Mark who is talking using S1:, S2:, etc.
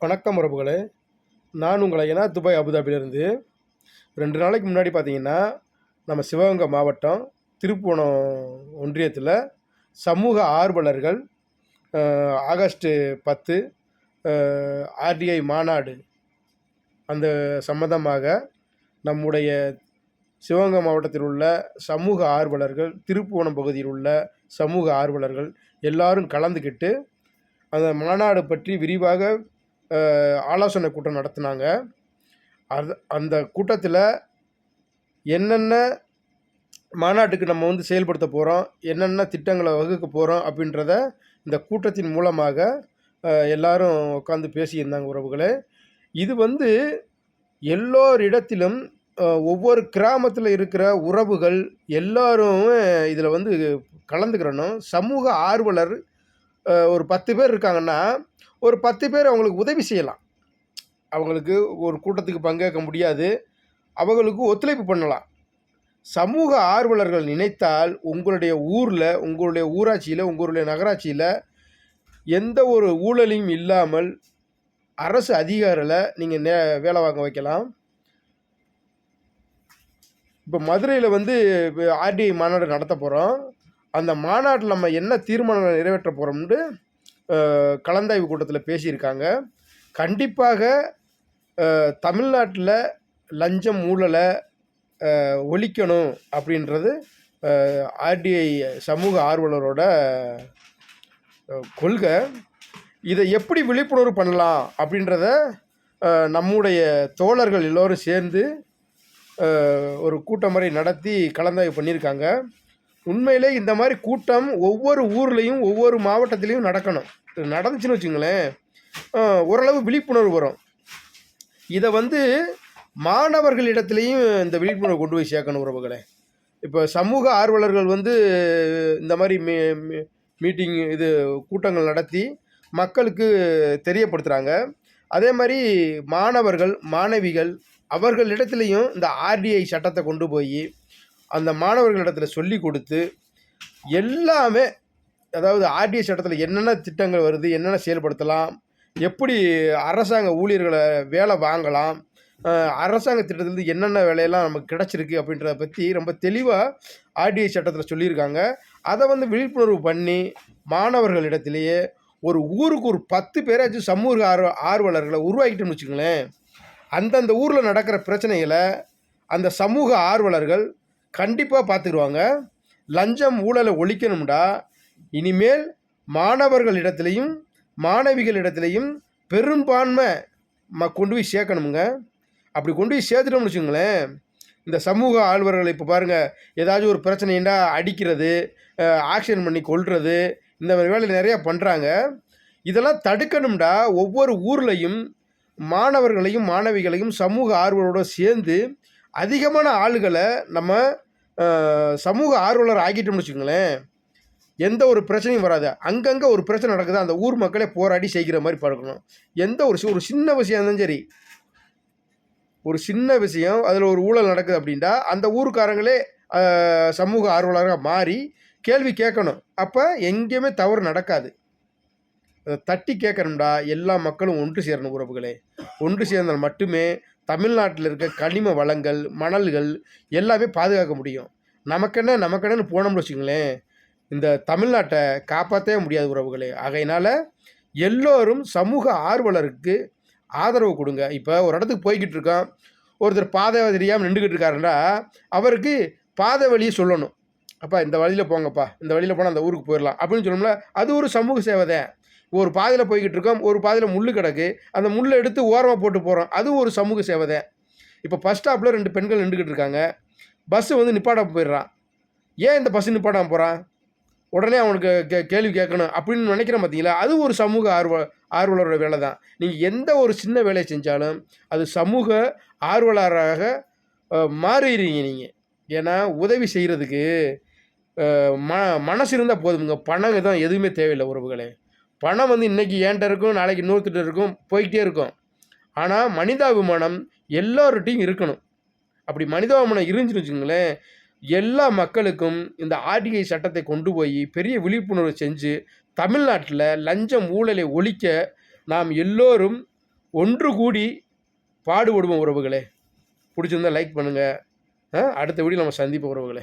S1: வணக்கம் உறவுகளே. நான் உங்களை துபாய் அபுதாபியிலேருந்து 2 நாளைக்கு முன்னாடி பார்த்தீங்கன்னா, நம்ம சிவகங்கை மாவட்டம் திருப்புவனம் ஒன்றியத்தில் சமூக ஆர்வலர்கள் ஆகஸ்ட் 10 ஆர்டிஐ மாநாடு அந்த சம்பந்தமாக நம்முடைய சிவகங்கை மாவட்டத்தில் உள்ள சமூக ஆர்வலர்கள், திருப்புவனம் பகுதியில் உள்ள சமூக ஆர்வலர்கள் எல்லாரும் கலந்துக்கிட்டு அந்த மாநாடு பற்றி விரிவாக ஆலோசனை கூட்டம் நடத்தினாங்க. அந்த கூட்டத்தில் என்னென்ன மாநாட்டுக்கு நம்ம செயல்படுத்த போகிறோம், என்னென்ன திட்டங்களை வகுக்க போகிறோம் அப்படின்றத இந்த கூட்டத்தின் மூலமாக எல்லாரும் உட்காந்து பேசியிருந்தாங்க உறவுகளே. இது எல்லோரிடத்திலும் ஒவ்வொரு கிராமத்தில் இருக்கிற உறவுகள் எல்லாரும் இதில் கலந்துக்கிறணும். சமூக ஆர்வலர் ஒரு 10 பேர் இருக்காங்கன்னா, ஒரு 10 பேர் அவங்களுக்கு உதவி செய்யலாம். அவங்களுக்கு ஒரு கூட்டத்துக்கு பங்கேற்க முடியாது, அவங்களுக்கு ஒத்துழைப்பு பண்ணலாம். சமூக ஆர்வலர்கள் நினைத்தால் உங்களுடைய ஊரில், உங்களுடைய ஊராட்சியில், உங்களுடைய நகராட்சியில் எந்த ஒரு ஊழலையும் இல்லாமல் அரசு அதிகாரியில் நீங்கள் வேலை வாங்க வைக்கலாம். இப்போ மதுரையில் ஆர்டிஐ மாநாடு நடத்த போகிறோம். அந்த மாநாட்டில் நம்ம என்ன தீர்மானம் நிறைவேற்ற போகிறோம்னு கலந்தாய்வு கூட்டத்தில் பேசியிருக்காங்க. கண்டிப்பாக தமிழ்நாட்டில் லஞ்சம் ஊழலை ஒழிக்கணும் அப்படின்றது ஆர்டிஐ சமூக ஆர்வலரோட கொள்கை. இதை எப்படி விழிப்புணர்வு பண்ணலாம் அப்படின்றத நம்முடைய தோழர்கள் எல்லோரும் சேர்ந்து ஒரு கூட்டம் மாதிரி நடத்தி கலந்தாய்வு பண்ணியிருக்காங்க. உண்மையிலே இந்த மாதிரி கூட்டம் ஒவ்வொரு ஊர்லேயும் ஒவ்வொரு மாவட்டத்திலையும் நடக்கணும். நடந்துச்சுன்னு வச்சுங்களேன், ஓரளவு விழிப்புணர்வு வரும். இதை மாணவர்களிடத்துலையும் இந்த விழிப்புணர்வு கொண்டு போய் சேர்க்கணும் உறவுகளே. இப்போ சமூக ஆர்வலர்கள் இந்த மாதிரி மீட்டிங் கூட்டங்கள் நடத்தி மக்களுக்கு தெரியப்படுத்துகிறாங்க. அதே மாதிரி மாணவர்கள் மாணவிகள் அவர்களிடத்துலையும் இந்த ஆர்டிஐ சட்டத்தை கொண்டு போய் அந்த மாணவர்களிடத்தில் சொல்லி கொடுத்து எல்லாமே, அதாவது ஆர்டிஐ சட்டத்தில் என்னென்ன திட்டங்கள் வருது, என்னென்ன செயல்படுத்தலாம், எப்படி அரசாங்க ஊழியர்களை வேலை வாங்கலாம், அரசாங்க திட்டத்திலேருந்து என்னென்ன வேலையெல்லாம் நமக்கு கிடச்சிருக்கு அப்படின்றத பற்றி ரொம்ப தெளிவாக ஆர்டிஐ சட்டத்தில் சொல்லியிருக்காங்க. அதை விழிப்புணர்வு பண்ணி மாணவர்களிடத்திலேயே ஒரு ஊருக்கு ஒரு 10 பேராச்சும் சமூக ஆர்வலர்களை உருவாக்கிட்டோம்னு வச்சுங்களேன், அந்தந்த ஊரில் நடக்கிற பிரச்சனைகளை அந்த சமூக ஆர்வலர்கள் கண்டிப்பாக பார்த்துக்குருவாங்க. லஞ்சம் ஊழலை ஒழிக்கணும்டா இனிமேல் மாணவர்களிடத்துலையும் மாணவிகளிடத்துலையும் பெரும்பான்மை கொண்டு போய் சேர்க்கணுமுங்க. அப்படி கொண்டு போய் சேர்த்துட்டோம்னு வச்சுங்களேன், இந்த சமூக ஆர்வலர்கள் இப்போ பாருங்கள், ஏதாச்சும் ஒரு பிரச்சனைண்டா அடிக்கிறது, ஆக்ஷன் பண்ணி கொல்றது, இந்த மாதிரி வேலை நிறையா பண்ணுறாங்க. இதெல்லாம் தடுக்கணும்டா ஒவ்வொரு ஊர்லேயும் மாணவர்களையும் மாணவிகளையும் சமூக ஆர்வலரோடு சேர்ந்து அதிகமான ஆளுகளை நம்ம சமூக ஆர்வலர் ஆக்கிட்டோம்னு வச்சுக்கோங்களேன், எந்த ஒரு பிரச்சனையும் வராது. அங்கங்கே ஒரு பிரச்சனை நடக்குது, அந்த ஊர் மக்களே போராடி செய்கிற மாதிரி பார்க்கணும். எந்த ஒரு சின்ன விஷயம் இருந்தாலும் சரி, ஒரு சின்ன விஷயம் அதில் ஒரு ஊழல் நடக்குது அப்படின்ட்டா அந்த ஊருக்காரங்களே சமூக ஆர்வலராக மாறி கேள்வி கேட்கணும். அப்போ எங்கேயுமே தவறு நடக்காது. அதை தட்டி கேட்கணும்டா எல்லா மக்களும் ஒன்று சேரணும் உறவுகளே. ஒன்று சேர்ந்தால் மட்டுமே தமிழ்நாட்டில் இருக்க கனிம வளங்கள், மணல்கள் எல்லாமே பாதுகாக்க முடியும். நமக்கென்னு போனோம்னு வச்சுங்களேன், இந்த தமிழ்நாட்டை காப்பாற்றவே முடியாது உறவுகளே. ஆகையினால் எல்லோரும் சமூக ஆர்வலருக்கு ஆதரவு கொடுங்க. இப்போ ஒரு இடத்துக்கு போய்கிட்டு இருக்கோம், ஒருத்தர் பாதை தெரியாமல் நின்றுக்கிட்டு இருக்காருன்னா அவருக்கு பாதை வழியை சொல்லணும். அப்பா இந்த வழியில் போங்கப்பா, இந்த வழியில் போனால் அந்த ஊருக்கு போயிடலாம் அப்படின்னு சொல்லணும்ல, அது ஒரு சமூக சேவை தான். ஒரு பாதையில் போய்கிட்டு இருக்கோம், ஒரு பாதையில் முள் கிடக்கு, அந்த முள்ளை எடுத்து ஓரமாக போட்டு போகிறோம், அதுவும் ஒரு சமூக சேவை தான். இப்போ பஸ் ஸ்டாப்பில் 2 பெண்கள் நின்றுக்கிட்டு இருக்காங்க, பஸ்ஸு நிப்பாட்டாமல் போயிடுறான். ஏன் இந்த பஸ்ஸு நிப்பாட்டாமல் போகிறான், உடனே அவனுக்கு கேள்வி கேட்கணும் அப்படின்னு நினைக்கிறேன் பார்த்தீங்களா, அது ஒரு சமூக ஆர்வலரோட வேலை தான். நீங்கள் எந்த ஒரு சின்ன வேலையை செஞ்சாலும் அது சமூக ஆர்வலராக மாறிடுறீங்க நீங்கள். ஏன்னா உதவி செய்கிறதுக்கு மனசு இருந்தால் போதுங்க, பணம் தான் எதுவுமே தேவையில்லை உறவுகளே. பணம் இன்றைக்கி ஏன்ட்ட இருக்கும், நாளைக்கு இன்னொருத்திட்ட இருக்கும், போய்கிட்டே இருக்கும். ஆனால் மனிதாபிமானம் எல்லோருட்டையும் இருக்கணும். அப்படி மனிதாபிமானம் இருந்துச்சுன்னு வச்சுங்களேன், எல்லா மக்களுக்கும் இந்த ஆர்டிஐ சட்டத்தை கொண்டு போய் பெரிய விழிப்புணர்வு செஞ்சு தமிழ்நாட்டில் லஞ்சம் ஊழலை ஒழிக்க நாம் எல்லோரும் ஒன்று கூடி பாடுபடுவோம் உறவுகளே. பிடிச்சிருந்தா லைக் பண்ணுங்கள். அடுத்த வீடியோ நம்ம சந்திப்போம் உறவுகளே.